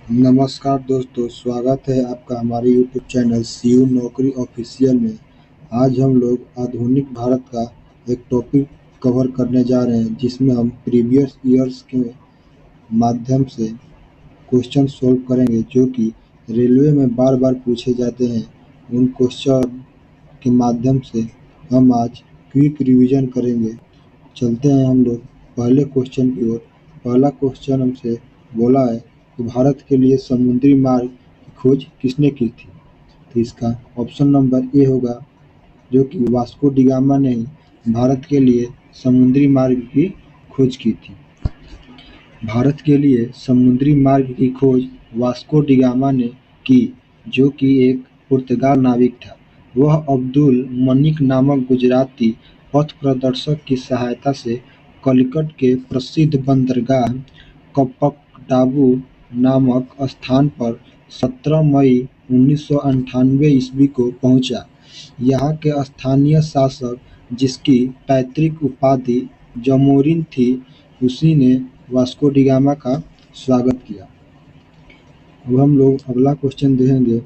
नमस्कार दोस्तों, स्वागत है आपका हमारे यूट्यूब चैनल सीयू नौकरी ऑफिशियल में। आज हम लोग आधुनिक भारत का एक टॉपिक कवर करने जा रहे हैं, जिसमें हम प्रीवियस ईयर्स के माध्यम से क्वेश्चन सॉल्व करेंगे जो कि रेलवे में बार बार पूछे जाते हैं। उन क्वेश्चन के माध्यम से हम आज क्विक रिवीजन करेंगे। चलते हैं हम लोग पहले क्वेश्चन की ओर। पहला क्वेश्चन हमसे बोला है कि भारत के लिए समुद्री मार्ग की खोज किसने की थी? तो इसका ऑप्शन नंबर ए होगा, जो कि वास्को डी गामा ने ही भारत के लिए समुद्री मार्ग की खोज की थी। भारत के लिए समुद्री मार्ग की खोज वास्को डी गामा ने की, जो कि एक पुर्तगाल नाविक था। वह अब्दुल मनिक नामक गुजराती पथ प्रदर्शक की सहायता से कलिकट के प्रसिद्ध बंदरगाह कपकडाबू नामक स्थान पर 17 मई 1998 ईस्वी को पहुंचा। यहाँ के स्थानीय शासक, जिसकी पैतृक उपाधि जमोरिन थी, उसी ने वास्को डी गामा का स्वागत किया। अब हम लोग अगला क्वेश्चन देखेंगे।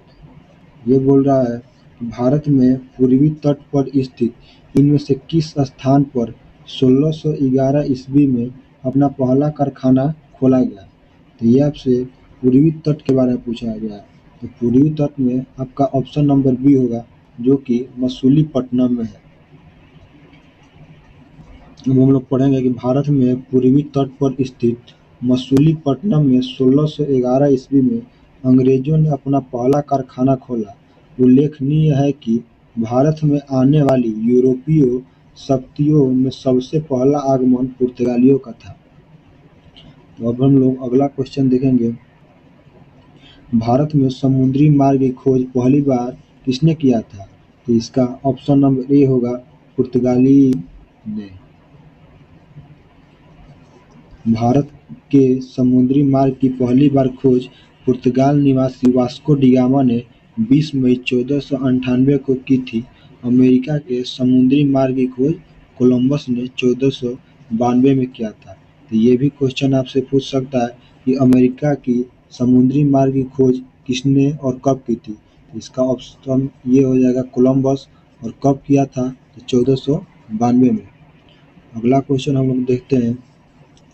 ये बोल रहा है कि भारत में पूर्वी तट पर स्थित इनमें से किस स्थान पर 1611 ईस्वी में अपना पहला कारखाना खोला गया? तो ये आपसे पूर्वी तट के बारे में पूछा गया है। तो पूर्वी तट में आपका ऑप्शन नंबर बी होगा, जो कि मसूलीपट्टनम में है। अब हम लोग पढ़ेंगे कि भारत में पूर्वी तट पर स्थित मसूलीपट्टनम में 1611 ईस्वी में अंग्रेजों ने अपना पहला कारखाना खोला। उल्लेखनीय है कि भारत में आने वाली यूरोपीय शक्तियों में सबसे पहला आगमन पुर्तगालियों का था। तो अब हम लोग अगला क्वेश्चन देखेंगे। भारत में समुद्री मार्ग की खोज पहली बार किसने किया था? तो इसका ऑप्शन नंबर ए होगा, पुर्तगाली ने। भारत के समुद्री मार्ग की पहली बार खोज पुर्तगाल निवासी वास्को डी गामा ने 20 मई 1498 को की थी। अमेरिका के समुद्री मार्ग की खोज कोलंबस ने 1492 में किया था। तो ये भी क्वेश्चन आपसे पूछ सकता है कि अमेरिका की समुद्री मार्ग की खोज किसने और कब की थी? तो इसका ऑप्शन ये हो जाएगा, कोलंबस। और कब किया था? तो 1492 में। अगला क्वेश्चन हम लोग देखते हैं।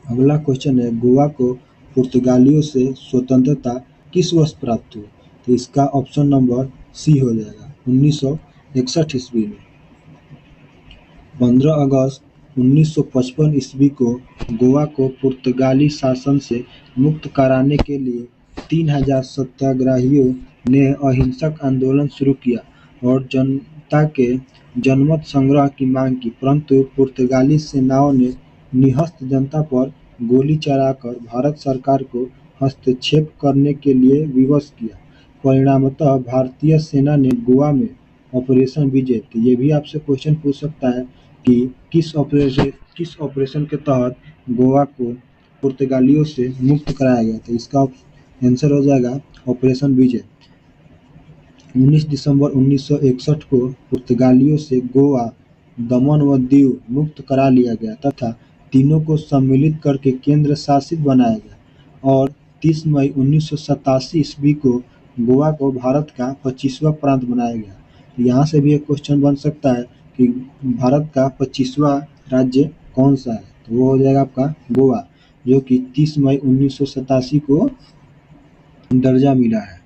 अगला क्वेश्चन है, गोवा को पुर्तगालियों से स्वतंत्रता किस वर्ष प्राप्त हुई? तो इसका ऑप्शन नंबर सी हो जाएगा, 1961 ईस्वी में। 15 अगस्त 1955 ईस्वी को गोवा को पुर्तगाली शासन से मुक्त कराने के लिए 3000 सत्याग्रहियों ने अहिंसक आंदोलन शुरू किया और जनता के जनमत संग्रह की मांग की, परंतु पुर्तगाली सेनाओं ने निहत्थ जनता पर गोली चलाकर भारत सरकार को हस्तक्षेप करने के लिए विवश किया। परिणामतः भारतीय सेना ने गोवा में ऑपरेशन विजय। तो ये भी आपसे क्वेश्चन पूछ सकता है कि किस ऑपरेशन के तहत गोवा को पुर्तगालियों से मुक्त कराया गया था? इसका आंसर हो जाएगा ऑपरेशन विजय। 19 दिसंबर 1961 को पुर्तगालियों से गोवा, दमन व दीव मुक्त करा लिया गया तथा तीनों को सम्मिलित करके केंद्र शासित बनाया गया और 30 मई 1987 ईस्वी को गोवा को भारत का 25वां प्रांत बनाया गया। यहाँ से भी एक क्वेश्चन बन सकता है कि भारत का 25वां राज्य कौन सा है? तो वो हो जाएगा आपका गोवा, जो कि 30 मई 1987 को दर्जा मिला है।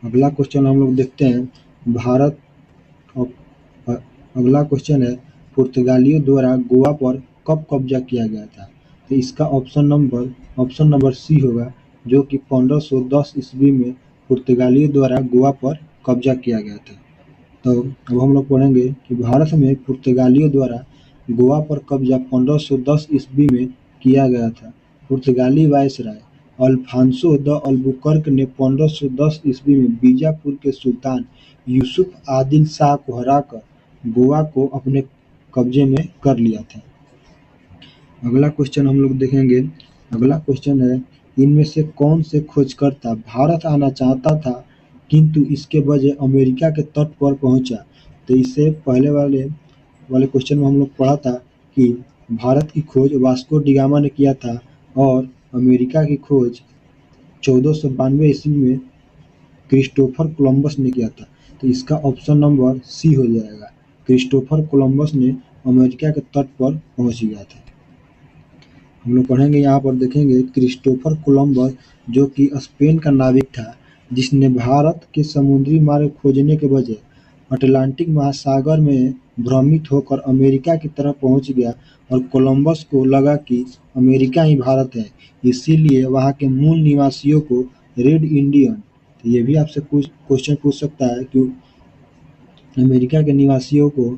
अगला क्वेश्चन हम लोग देखते हैं। भारत अगला क्वेश्चन है, पुर्तगालियों द्वारा गोवा पर कब कब्जा किया गया था? तो इसका ऑप्शन नंबर सी होगा, जो कि 1510 ईस्वी में पुर्तगालियों द्वारा गोवा पर कब्जा किया गया था। तो अब हम लोग पढ़ेंगे कि भारत में पुर्तगालियों द्वारा गोवा पर कब्जा 1510 ईस्वी में किया गया था। पुर्तगाली वायसराय अल्फांसो द अल्बुकर्क ने 1510 ईस्वी में बीजापुर के सुल्तान यूसुफ आदिल शाह को हराकर गोवा को अपने कब्जे में कर लिया था। अगला क्वेश्चन हम लोग देखेंगे। अगला क्वेश्चन है, इनमें से कौन से खोजकर्ता भारत आना चाहता था किंतु इसके बजाय अमेरिका के तट पर पहुंचा? तो इससे पहले वाले क्वेश्चन में हम लोग पढ़ा था कि भारत की खोज वास्को डी गामा ने किया था और अमेरिका की खोज 1492 ईस्वी में क्रिस्टोफर कोलंबस ने किया था। तो इसका ऑप्शन नंबर सी हो जाएगा। क्रिस्टोफर कोलंबस ने अमेरिका के तट पर पहुंच गया था। हम लोग पढ़ेंगे यहाँ पर, देखेंगे क्रिस्टोफर कोलंबस जो कि स्पेन का नाविक था, जिसने भारत के समुद्री मार्ग खोजने के बजाय अटलांटिक महासागर में भ्रमित होकर अमेरिका की तरफ पहुंच गया और कोलंबस को लगा कि अमेरिका ही भारत है, इसीलिए वहाँ के मूल निवासियों को रेड इंडियन, तो ये भी आपसे कुछ क्वेश्चन पूछ सकता है कि अमेरिका के निवासियों को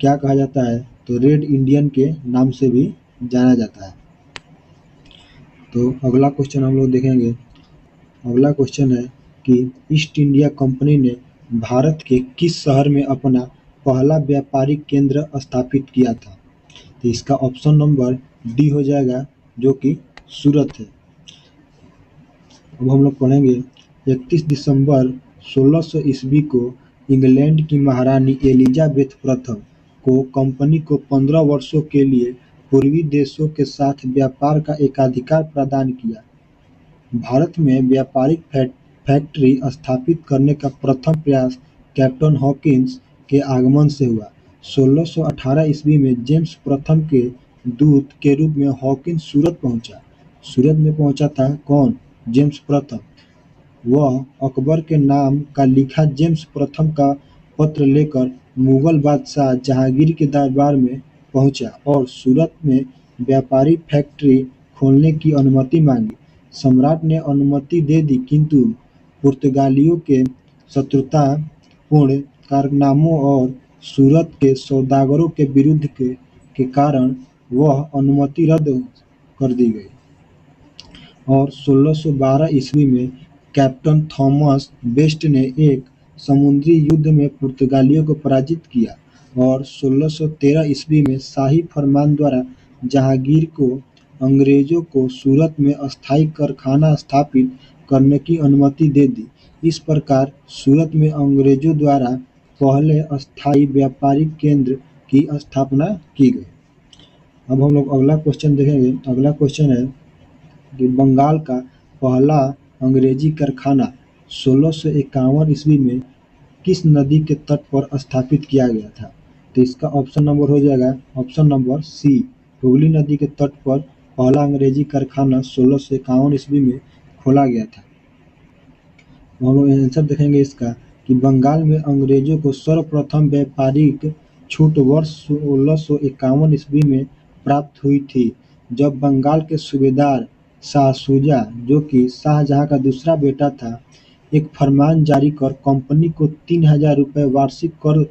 क्या कहा जाता है, तो रेड इंडियन के नाम से भी जाना जाता है। तो अगला क्वेश्चन हम लोग देखेंगे। अगला क्वेश्चन है कि ईस्ट इंडिया कंपनी ने भारत के किस शहर में अपना पहला व्यापारिक केंद्र स्थापित किया था? तो इसका ऑप्शन नंबर डी हो जाएगा, जो कि सूरत है। अब हम लोग पढ़ेंगे 31 दिसंबर 1600 ईस्वी को इंग्लैंड की महारानी एलिजाबेथ प्रथम को कंपनी को 15 वर्षों के लिए पूर्वी देशों के साथ व्यापार का एकाधिकार प्रदान किया। भारत में व्यापारिक फैक्ट्री स्थापित करने का प्रथम प्रयास कैप्टन हॉकिंस के आगमन से हुआ। 1618 ईस्वी में जेम्स प्रथम के दूत के रूप में हॉकिंस सूरत पहुंचा। सूरत में पहुंचा था कौन? जेम्स प्रथम। वह अकबर के नाम का लिखा जेम्स प्रथम का पत्र लेकर मुगल बादशाह जहांगीर के दरबार में पहुंचा और सूरत में व्यापारिक फैक्ट्री खोलने की अनुमति मांगी। सम्राट ने अनुमति दे दी, किंतु पुर्तगालियों के शत्रुतापूर्ण कारनामों और सूरत के सौदागरों के विरोध के कारण वह अनुमति रद्द कर दी गई और 1612 ईस्वी में कैप्टन थॉमस बेस्ट ने एक समुद्री युद्ध में पुर्तगालियों को पराजित किया और 1613 ईस्वी में शाही फरमान द्वारा जहांगीर को अंग्रेजों को सूरत में अस्थायी कारखाना स्थापित करने की अनुमति दे दी। इस प्रकार सूरत में अंग्रेजों द्वारा पहले अस्थायी व्यापारिक केंद्र की स्थापना की गई। अब हम लोग अगला क्वेश्चन देखेंगे। अगला क्वेश्चन है कि बंगाल का पहला अंग्रेजी कारखाना 1651 ईस्वी में किस नदी के तट पर स्थापित किया गया था? तो इसका ऑप्शन नंबर हो जाएगा ऑप्शन नंबर सी, हुगली नदी के तट पर पहला अंग्रेजी कारखाना 1651 ईस्वी में खोला गया था। हम लोग आंसर देखेंगे इसका कि बंगाल में अंग्रेजों को सर्वप्रथम व्यापारिक छूट वर्ष 1651 ईस्वी में प्राप्त हुई थी, जब बंगाल के सूबेदार शाह शुजा, जो कि शाहजहां का दूसरा बेटा था, एक फरमान जारी कर कंपनी को 3000 रुपये वार्षिक कर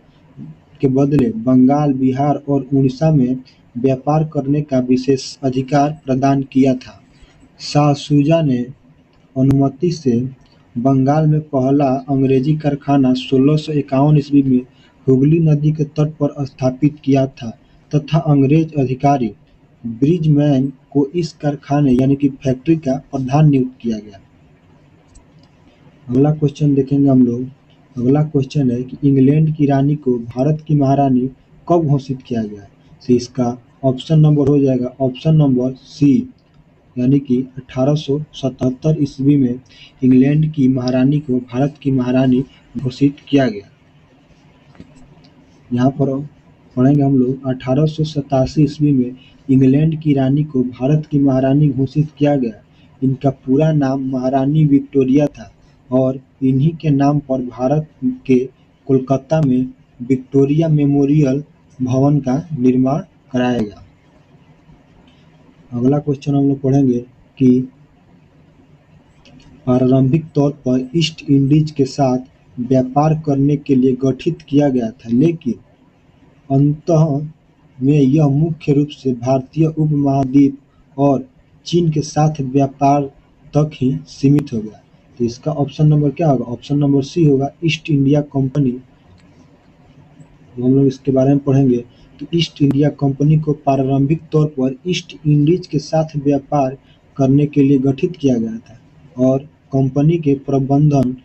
के बदले बंगाल, बिहार और उड़ीसा में व्यापार करने का विशेष अधिकार प्रदान किया था। शाह शुजा ने अनुमति से बंगाल में पहला अंग्रेजी कारखाना 1651 ईस्वी में हुगली नदी के तट पर स्थापित किया था तथा अंग्रेज अधिकारी ब्रिजमैन को इस कारखाने यानी कि फैक्ट्री का प्रधान नियुक्त किया गया। अगला क्वेश्चन देखेंगे हम लोग। अगला क्वेश्चन है कि इंग्लैंड की रानी को भारत की महारानी कब घोषित किया गया? तो इसका ऑप्शन नंबर हो जाएगा ऑप्शन नंबर सी, यानी कि 1877 ईस्वी में इंग्लैंड की महारानी को भारत की महारानी घोषित किया गया। यहाँ पर पढ़ेंगे हम लोग 1887 ईस्वी में इंग्लैंड की रानी को भारत की महारानी घोषित किया गया। इनका पूरा नाम महारानी विक्टोरिया था और इन्हीं के नाम पर भारत के कोलकाता में विक्टोरिया मेमोरियल भवन का निर्माण कराया गया। अगला क्वेश्चन हम लोग पढ़ेंगे कि प्रारंभिक तौर पर ईस्ट इंडीज के साथ व्यापार करने के लिए गठित किया गया था, लेकिन अंततः में यह मुख्य रूप से भारतीय उपमहाद्वीप और चीन के साथ व्यापार तक ही सीमित हो गया। तो इसका ऑप्शन नंबर क्या होगा? ऑप्शन नंबर सी होगा, ईस्ट इंडिया कंपनी। हम लोग इसके बारे में पढ़ेंगे। तो ईस्ट इंडिया कंपनी को प्रारंभिक तौर पर ईस्ट इंडीज के साथ व्यापार करने के लिए गठित किया गया था और कंपनी के प्रबंधन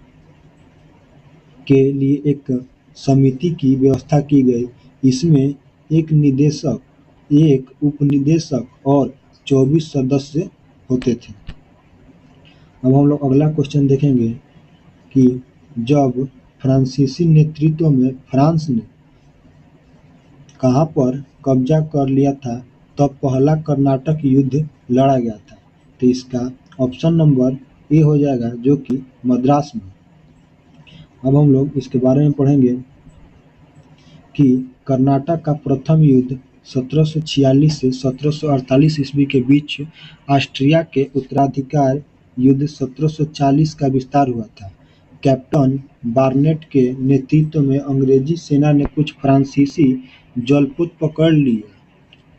के लिए एक समिति की व्यवस्था की गई। इसमें एक निदेशक, एक उपनिदेशक और 24 सदस्य होते थे। अब हम लोग अगला क्वेश्चन देखेंगे कि जब फ्रांसीसी नेतृत्व में फ्रांस ने कहाँ पर कब्जा कर लिया था तब पहला कर्नाटक युद्ध लड़ा गया था। तो इसका ऑप्शन नंबर ए हो जाएगा, जो कि मद्रास में। अब हम लोग इसके बारे में पढ़ेंगे कि कर्नाटक का प्रथम युद्ध 1746 से 1748 ईस्वी के बीच ऑस्ट्रिया के उत्तराधिकार युद्ध 1740 का विस्तार हुआ था। कैप्टन बार्नेट के नेतृत्व में अंग्रेजी सेना ने कुछ फ्रांसीसी जलपुत पकड़ लिए,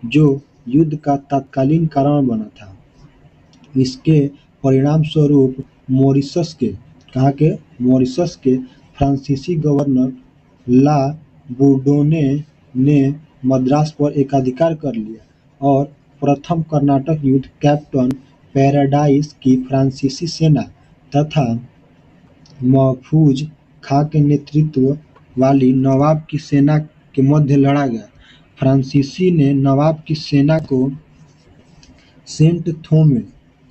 जो युद्ध का तत्कालीन कारण बना था। इसके परिणामस्वरूप मॉरिशस के फ्रांसीसी गवर्नर ला बोurdonने ने मद्रास पर एकाधिकार कर लिया और प्रथम कर्नाटक युद्ध कैप्टन पैराडाइस की फ्रांसीसी सेना तथा महफूज खां के नेतृत्व वाली नवाब की सेना के मध्य लड़ा गया। फ्रांसीसी ने नवाब की सेना को सेंट थोमे,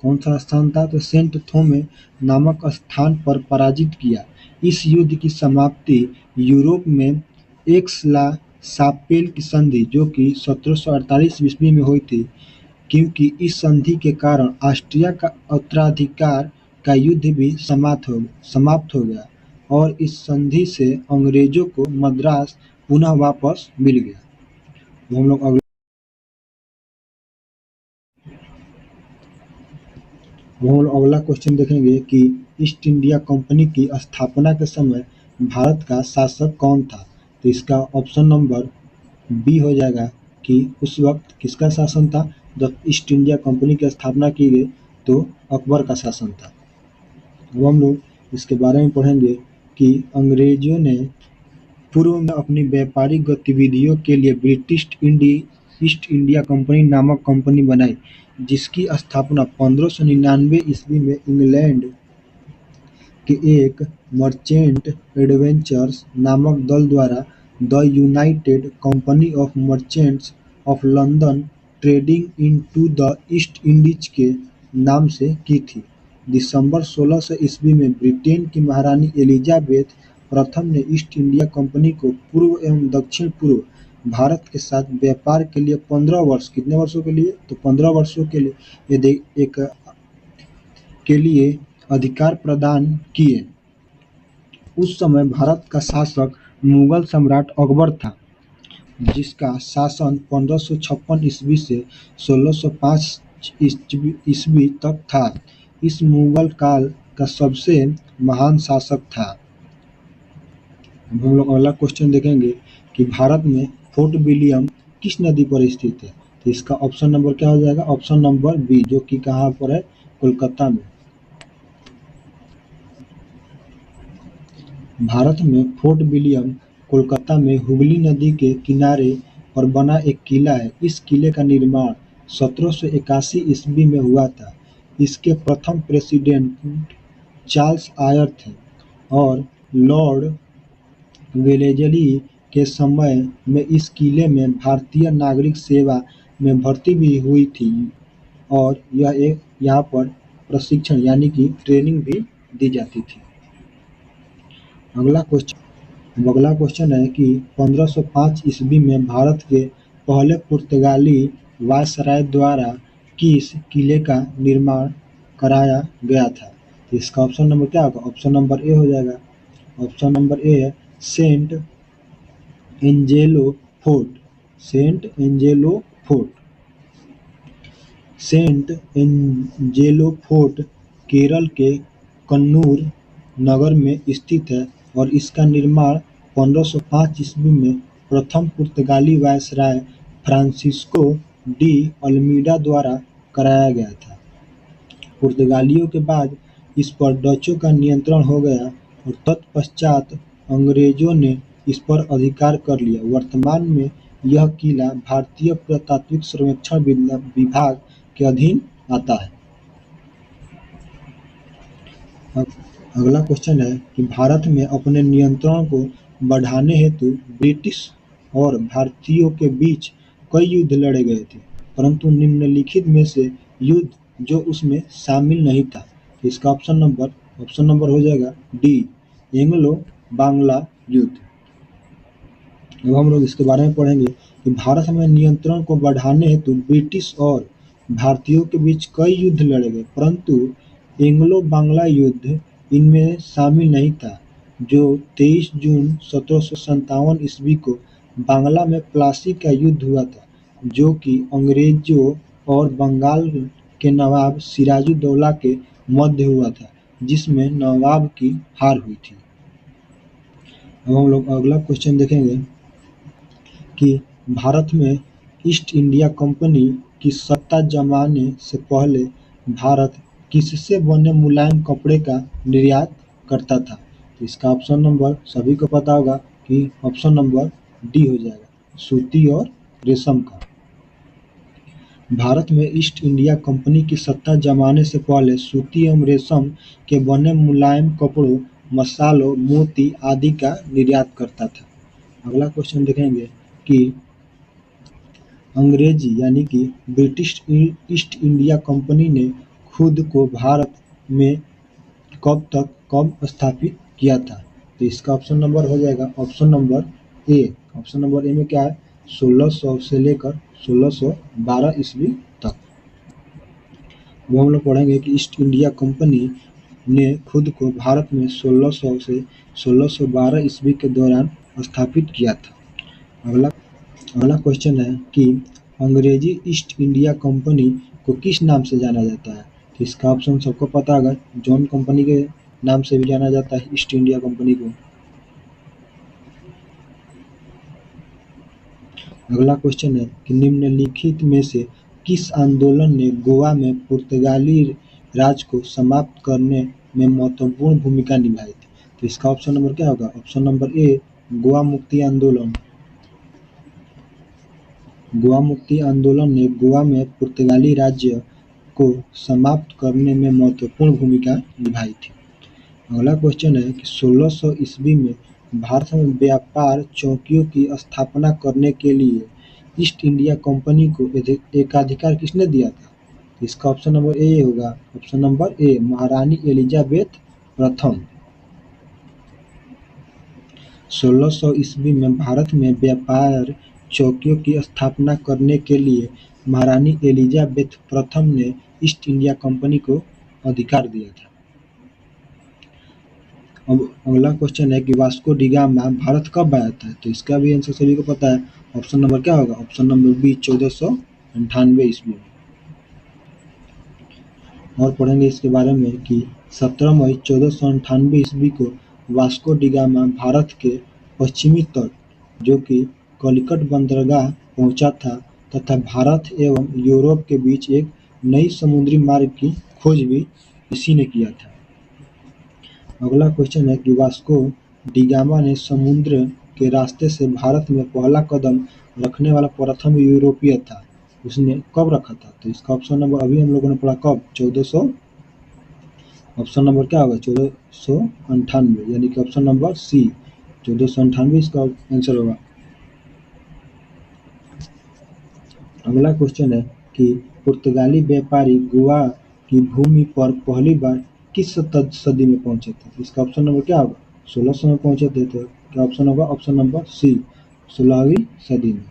कौन सा स्थान था, तो सेंट थोमे नामक स्थान पर पराजित किया। इस युद्ध की समाप्ति यूरोप में एक्स-ला-शापेल की संधि, जो कि 1748 ईस्वी में हुई थी, क्योंकि इस संधि के कारण ऑस्ट्रिया का उत्तराधिकार का युद्ध भी समाप्त हो गया और इस संधि से अंग्रेजों को मद्रास पुनः वापस मिल गया। तो हम लोग अगला क्वेश्चन देखेंगे कि ईस्ट इंडिया कंपनी की स्थापना के समय भारत का शासक कौन था। तो इसका ऑप्शन नंबर बी हो जाएगा कि उस वक्त किसका शासन था जब ईस्ट इंडिया कंपनी की स्थापना की गई, तो अकबर का शासन था। अब हम लोग इसके बारे में पढ़ेंगे कि अंग्रेजों ने पूर्व में अपनी व्यापारिक गतिविधियों के लिए ब्रिटिश ईस्ट इंडिया कंपनी नामक कंपनी बनाई, जिसकी स्थापना 1599 ईस्वी में इंग्लैंड के एक मर्चेंट एडवेंचर्स नामक दल द्वारा the United company of merchants of London trading into the east Indies के नाम से की थी। दिसंबर 1600 ईस्वी में ब्रिटेन की महारानी एलिजाबेथ प्रथम ने ईस्ट इंडिया कंपनी को पूर्व एवं दक्षिण पूर्व भारत के साथ व्यापार के लिए 15 वर्ष, कितने वर्षों के लिए, तो 15 वर्षों के लिए अधिकार प्रदान किए। उस समय भारत का शासक मुगल सम्राट अकबर था, जिसका शासन 1556 ईस्वी से 1605 ईस्वी तक था। इस मुगल काल का सबसे महान शासक था। हम लोग अगला क्वेश्चन देखेंगे कि भारत में फोर्ट विलियम किस नदी पर स्थित है। तो इसका ऑप्शन नंबर क्या हो जाएगा, ऑप्शन नंबर बी, जो कि कहाँ पर है, कोलकाता में। भारत में फोर्ट विलियम कोलकाता में हुगली नदी के किनारे पर बना एक किला है। इस किले का निर्माण 1781 ईस्वी में हुआ था। इसके प्रथम प्रेसिडेंट चार्ल्स आयर थे और लॉर्ड वेलेजली के समय में इस किले में भारतीय नागरिक सेवा में भर्ती भी हुई थी और यहाँ पर प्रशिक्षण यानी कि ट्रेनिंग भी दी जाती थी। अगला क्वेश्चन है कि 1505 ईस्वी में भारत के पहले पुर्तगाली वायसराय द्वारा किस किले का निर्माण कराया गया था। तो इसका ऑप्शन नंबर क्या होगा, ऑप्शन नंबर ए हो जाएगा। ऑप्शन नंबर ए है Saint Angelo fort. Saint Angelo fort Kerala के कन्नूर नगर में स्थित है और इसका निर्माण 1505 ईस्वी में प्रथम पुर्तगाली वायसराय फ्रांसिस्को डी अल्मीडा द्वारा कराया गया था। पुर्तगालियों के बाद इस पर डचों का नियंत्रण हो गया और तत्पश्चात अंग्रेजों ने इस पर अधिकार कर लिया। वर्तमान में यह किला भारतीय पुरातात्विक सर्वेक्षण विभाग के अधीन आता है। अगला क्वेश्चन है कि भारत में अपने नियंत्रण को बढ़ाने हेतु ब्रिटिश और भारतीयों के बीच कई युद्ध लड़े गए थे, परंतु निम्नलिखित में से युद्ध जो उसमें शामिल नहीं था। इसका ऑप्शन नंबर हो जाएगा डी, एंग्लो बांग्ला युद्ध। अब हम लोग इसके बारे में पढ़ेंगे कि भारत में नियंत्रण को बढ़ाने हेतु ब्रिटिश और भारतीयों के बीच कई युद्ध लड़े गए, परंतु एंग्लो बांग्ला युद्ध इनमें शामिल नहीं था, जो 23 जून 1757 ईस्वी को बांग्ला में प्लासी का युद्ध हुआ था, जो कि अंग्रेजों और बंगाल के नवाब सिराजुद्दौला के मध्य हुआ था, जिसमें नवाब की हार हुई थी। अब हम लोग अगला क्वेश्चन देखेंगे कि भारत में ईस्ट इंडिया कंपनी की सत्ता जमाने से पहले भारत किससे बने मुलायम कपड़े का निर्यात करता था? तो इसका ऑप्शन नंबर सभी को पता होगा कि ऑप्शन नंबर डी हो जाएगा, सूती और रेशम का। भारत में ईस्ट इंडिया कंपनी की सत्ता जमाने से पहले सूती एवं रेशम के बने मुलायम कपड़ों, मसालों, मोती आदि का निर्यात करता था। अगला क्वेश्चन देखेंगे कि अंग्रेजी यानी कि ब्रिटिश ईस्ट इंडिया कंपनी ने खुद को भारत में कब स्थापित किया था? तो इसका ऑप्शन नंबर हो जाएगा ऑप्शन नंबर ए। ऑप्शन नंबर ए में क्या है? 1600 से लेकर 1612 ईस्वी तक। वो हम लोग पढ़ेंगे कि ईस्ट इंडिया कंपनी ने खुद को भारत में 1600 से 1612 ईस्वी के दौरान स्थापित किया था। अगला क्वेश्चन है कि अंग्रेजी ईस्ट इंडिया कंपनी को किस नाम से जाना जाता है? तो इसका ऑप्शन सबको पता होगा, जॉन कंपनी के नाम से भी जाना जाता है ईस्ट इंडिया कंपनी को। अगला क्वेश्चन है कि निम्नलिखित में से किस आंदोलन ने गोवा में पुर्तगाली राज को समाप्त करने में महत्वपूर्ण भूमिका निभाई थी? तो इसका ऑप्शन नंबर क्या होगा? ऑप्शन नंबर ए, गोवा मुक्ति आंदोलन। गोवा मुक्ति आंदोलन ने गोवा में पुर्तगाली राज्य को समाप्त करने में महत्वपूर्ण भूमिका निभाई थी। अगला क्वेश्चन है कि 1600 ईस्वी में भारत में व्यापार चौकियों की स्थापना करने के लिए ईस्ट इंडिया कंपनी को एकाधिकार किसने दिया था? इसका ऑप्शन नंबर ए होगा, ऑप्शन नंबर ए, महारानी एलिजाबेथ प्रथम। 1600 ईस्वी में भारत में व्यापार चौकियों की स्थापना करने के लिए महारानी एलिजाबेथ प्रथम ने ईस्ट इंडिया कंपनी को अधिकार दिया था। अब अगला क्वेश्चन है कि वास्को डी गामा भारत कब आया था? तो इसका भी आंसर सभी को पता है, ऑप्शन नंबर क्या होगा? ऑप्शन नंबर बी, 1498 ईस्वी में। और पढ़ेंगे इसके बारे में कि 17 मई 1498 ईस्वी को वास्को डी गामा भारत के पश्चिमी तट, जो कि कलिकट बंदरगाह पहुंचा था तथा भारत एवं यूरोप के बीच एक नई समुद्री मार्ग की खोज भी इसी ने किया था। अगला क्वेश्चन है कि वास्को डी गामा ने समुद्र के रास्ते से भारत में पहला कदम रखने वाला प्रथम यूरोपीय था, उसने कब रखा था? तो इसका ऑप्शन नंबर अभी हम लोगों ने पढ़ा, कब? 1400। ऑप्शन नंबर क्या होगा? 1498, यानी कि ऑप्शन नंबर सी, 1498 इसका आंसर होगा। अगला क्वेश्चन है कि पुर्तगाली व्यापारी गोवा की भूमि पर पहली बार किस सदी में पहुंचे थे? इसका ऑप्शन नंबर क्या होगा? 1600 में पहुंचे थे, तो क्या ऑप्शन होगा? ऑप्शन नंबर सी, 16वीं सदी में।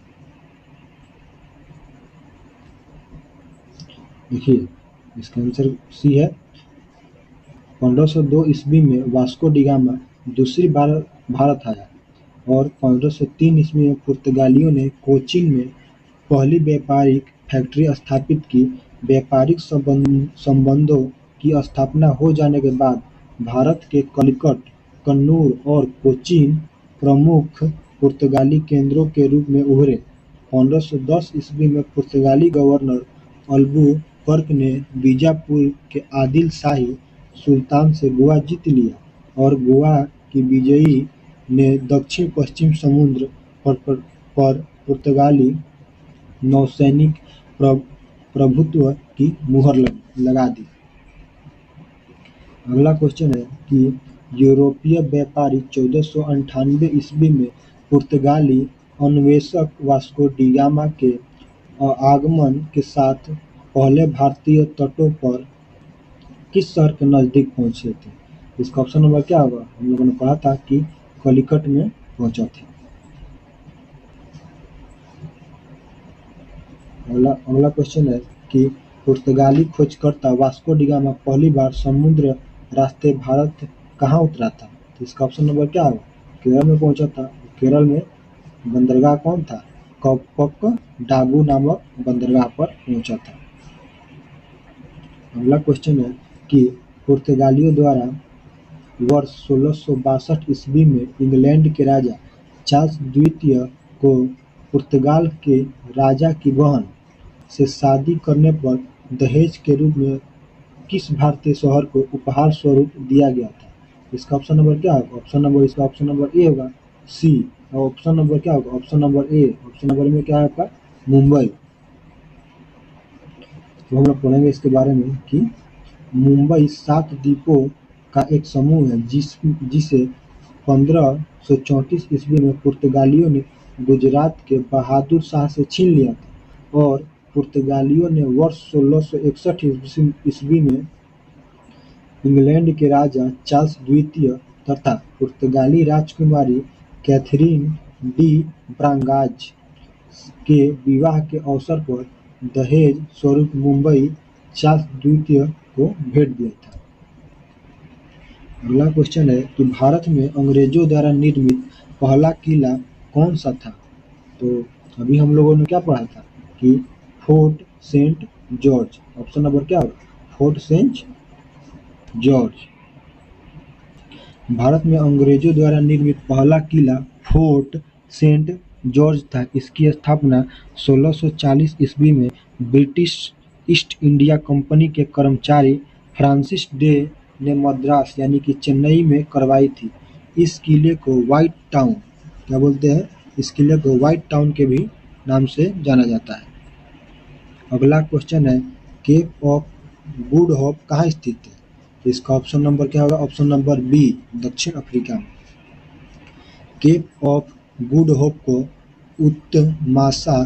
देखिए इसका आंसर सी है। 1502 ईस्वी में वास्को डी गामा दूसरी बार भारत आया और 1503 ईस्वी में पुर्तगालियों ने कोचीन में पहली व्यापारिक फैक्ट्री स्थापित की। व्यापारिक संबंधों की स्थापना हो जाने के बाद भारत के कलिकट, कन्नूर और कोचीन प्रमुख पुर्तगाली केंद्रों के रूप में उभरे। 1510 ईस्वी में पुर्तगाली गवर्नर अल्बुकर्क ने बीजापुर के आदिल शाही सुल्तान से गोवा जीत लिया और गोवा की विजयी ने दक्षिण पश्चिम समुद्र पर पुर्तगाली नौसैनिक प्रभुत्व की मुहर लगा दी। अगला क्वेश्चन है कि यूरोपीय व्यापारी 1498 ईस्वी में पुर्तगाली अन्वेषक वास्को डी गामा के आगमन के साथ पहले भारतीय तटों पर किस शहर के नज़दीक पहुँचे थे? इसका ऑप्शन नंबर क्या होगा? हम लोगों ने पढ़ा था कि कलिकट में पहुँचा था। अगला क्वेश्चन है कि पुर्तगाली खोजकर्ता वास्को डी गामा पहली बार समुद्र रास्ते भारत कहाँ उतरा था? तो इसका ऑप्शन नंबर क्या होगा? केरल में पहुंचा था। केरल में बंदरगाह कौन था? कपक डागू नामक बंदरगाह पर पहुंचा था। अगला क्वेश्चन है कि पुर्तगालियों द्वारा वर्ष 1662 ईस्वी में इंग्लैंड के राजा चार्ल्स द्वितीय को पुर्तगाल के राजा की बहन से शादी करने पर दहेज के रूप में किस भारतीय शहर को उपहार स्वरूप दिया गया था? इसका ऑप्शन नंबर क्या होगा? इसका ऑप्शन नंबर ए होगा सी। और ऑप्शन नंबर क्या होगा? ऑप्शन नंबर ए। ऑप्शन नंबर में क्या है आपका? मुंबई। तो हम लोग पढ़ेंगे इसके बारे में कि मुंबई 7 द्वीपों का एक समूह है जिसे 1534 ईस्वी में पुर्तगालियों ने गुजरात के बहादुर शाह से छीन लिया था और पुर्तगालियों ने वर्ष 1661 ईस्वी में इंग्लैंड के राजा चार्ल्स द्वितीय तथा पुर्तगाली राजकुमारी कैथरीन डी ब्रागांज के विवाह के अवसर पर दहेज स्वरूप मुंबई चार्ल्स द्वितीय को भेंट दिया था। अगला क्वेश्चन है कि भारत में अंग्रेजों द्वारा निर्मित पहला किला कौन सा था? तो अभी हम लोगों ने क्या पढ़ा था कि fort Saint George. Option number क्या होगा? Fort Saint George. भारत में अंग्रेजों द्वारा निर्मित पहला किला फोर्ट सेंट जॉर्ज था। इसकी स्थापना 1640 ईस्वी में ब्रिटिश ईस्ट इंडिया कंपनी के कर्मचारी फ्रांसिस डे ने मद्रास यानी कि चेन्नई में करवाई थी। इस किले को व्हाइट टाउन क्या बोलते हैं? इस किले को व्हाइट टाउन के भी नाम से जाना जाता है। अगला क्वेश्चन है केप ऑफ गुड होप कहाँ स्थित है? इसका ऑप्शन नंबर क्या होगा? ऑप्शन नंबर बी दक्षिण अफ्रीका में। केप ऑफ गुड होप को उत्तमासा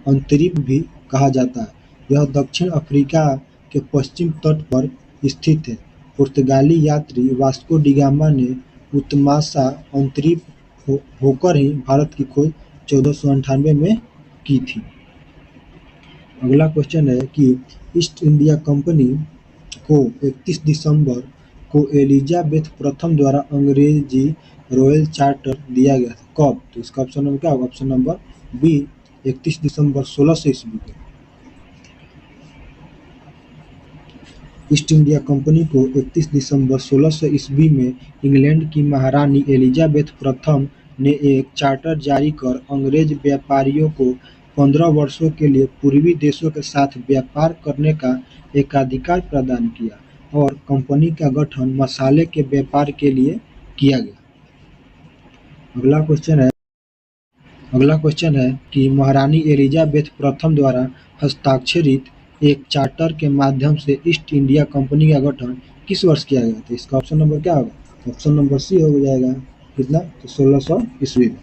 अंतरिप भी कहा जाता है। यह दक्षिण अफ्रीका के पश्चिम तट पर स्थित है। पुर्तगाली यात्री वास्को डी गामा ने उत्तमासा अंतरिप होकर ही भारत की खोज 1498 में की थी। अगला क्वेश्चन है कि ईस्ट इंडिया कंपनी को 31 दिसंबर को एलिजाबेथ प्रथम द्वारा अंग्रेजी रॉयल चार्टर दिया गया था। कब? तो इसका ऑप्शन नंबर क्या होगा? ऑप्शन नंबर बी 31 दिसंबर 1600 ईस्वी को। ईस्ट इंडिया कंपनी को 31 दिसंबर 1600 ईस्वी में इंग्लैंड की महारानी एलिजाबेथ प्रथम ने एक चार्टर जारी कर अंग्रेज व्यापारियों को 15 वर्षों के लिए पूर्वी देशों के साथ व्यापार करने का एकाधिकार प्रदान किया और कंपनी का गठन मसाले के व्यापार के लिए किया गया। अगला क्वेश्चन है कि महारानी एलिजाबेथ प्रथम द्वारा हस्ताक्षरित एक चार्टर के माध्यम से ईस्ट इंडिया कंपनी का गठन किस वर्ष किया गया था? इसका ऑप्शन नंबर क्या होगा? ऑप्शन नंबर सी हो जाएगा कितना? तो 1600 ईस्वी में।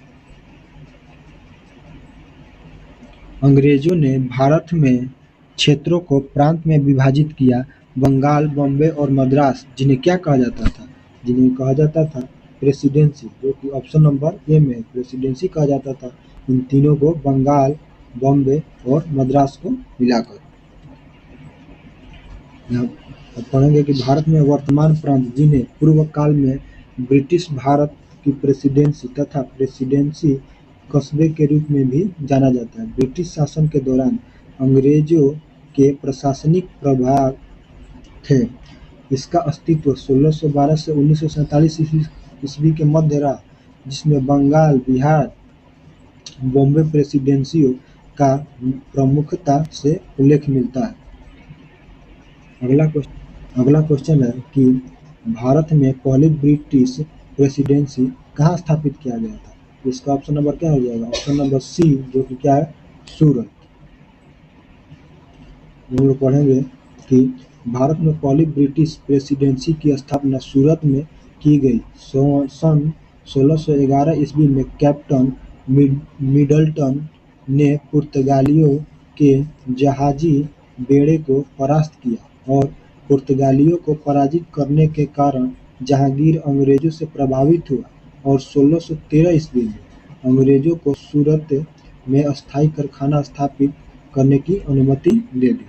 अंग्रेजों ने भारत में क्षेत्रों को प्रांत में विभाजित किया। बंगाल, बॉम्बे और मद्रास जिन्हें क्या कहा जाता था? जिन्हें कहा जाता था प्रेसिडेंसी, जो कि ऑप्शन नंबर ए में प्रेसिडेंसी कहा जाता था। इन तीनों को बंगाल, बॉम्बे और मद्रास को मिलाकर। यहाँ पढ़ेंगे कि भारत में वर्तमान प्रांत जिन्हें पूर्व काल में ब्रिटिश भारत की प्रेसिडेंसी तथा प्रेसिडेंसी कस्बे के रूप में भी जाना जाता है। ब्रिटिश शासन के दौरान अंग्रेजों के प्रशासनिक प्रभाव थे। इसका अस्तित्व 1612 से 1947 ईस्वी के मध्य रहा, जिसमें बंगाल, बिहार, बॉम्बे प्रेसिडेंसियों का प्रमुखता से उल्लेख मिलता है। अगला क्वेश्चन है कि भारत में पहली ब्रिटिश प्रेसिडेंसी कहाँ स्थापित किया गया था? इसका ऑप्शन नंबर क्या हो जाएगा? ऑप्शन नंबर सी, जो कि क्या है? सूरत। हम लोग पढ़ेंगे कि भारत में पहली ब्रिटिश प्रेसिडेंसी की स्थापना सूरत में की गई। सन 1611 ईस्वी में कैप्टन मिडलटन ने पुर्तगालियों के जहाजी बेड़े को परास्त किया और पुर्तगालियों को पराजित करने के कारण जहांगीर अंग्रेजों से प्रभावित हुआ और 1613 ईस्वी में अंग्रेजों को सूरत में अस्थायी कारखाना स्थापित करने की अनुमति दे दी।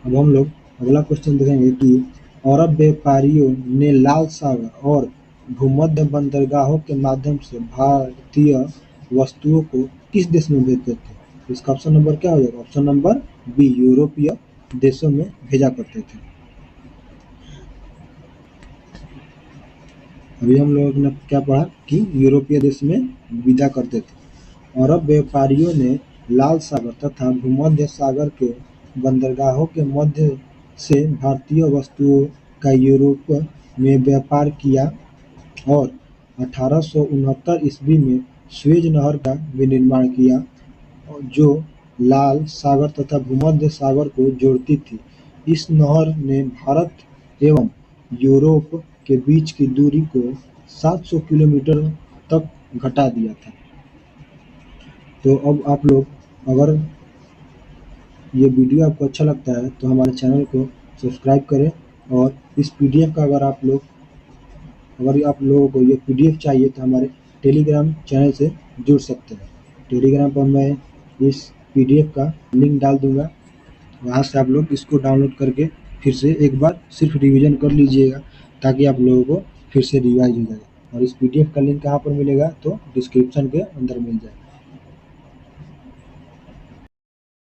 अब हम लोग अगला क्वेश्चन देखेंगे कि अरब व्यापारियों ने लाल सागर और भूमध्य बंदरगाहों के माध्यम से भारतीय वस्तुओं को किस देश में भेजते थे? इसका ऑप्शन नंबर क्या हो जाएगा? ऑप्शन नंबर बी, यूरोपीय देशों में भेजा करते थे। अभी हम लोगों ने क्या पढ़ा कि यूरोपीय देश में विदा करते थे। अरब व्यापारियों ने लाल सागर तथा भूमध्य सागर के बंदरगाहों के मध्य से भारतीय वस्तुओं का यूरोप में व्यापार किया और 1869 ईस्वी में स्वेज नहर का विनिर्माण किया जो लाल सागर तथा भूमध्य सागर को जोड़ती थी। इस नहर ने भारत एवं यूरोप के बीच की दूरी को 700 किलोमीटर तक घटा दिया था। तो अब आप लोग अगर ये वीडियो आपको अच्छा लगता है तो हमारे चैनल को सब्सक्राइब करें और इस पीडीएफ का अगर आप लोगों को ये पीडीएफ चाहिए तो हमारे टेलीग्राम चैनल से जुड़ सकते हैं। टेलीग्राम पर मैं इस पीडीएफ का लिंक डाल दूंगा, वहाँ से आप लोग इसको डाउनलोड करके फिर से एक बार सिर्फ रिवीजन कर लीजिएगा ताकि आप लोगों को फिर से रिवाइज हो जाए। और इस पीडीएफ का लिंक कहाँ पर मिलेगा? तो डिस्क्रिप्शन के अंदर मिल जाएगा।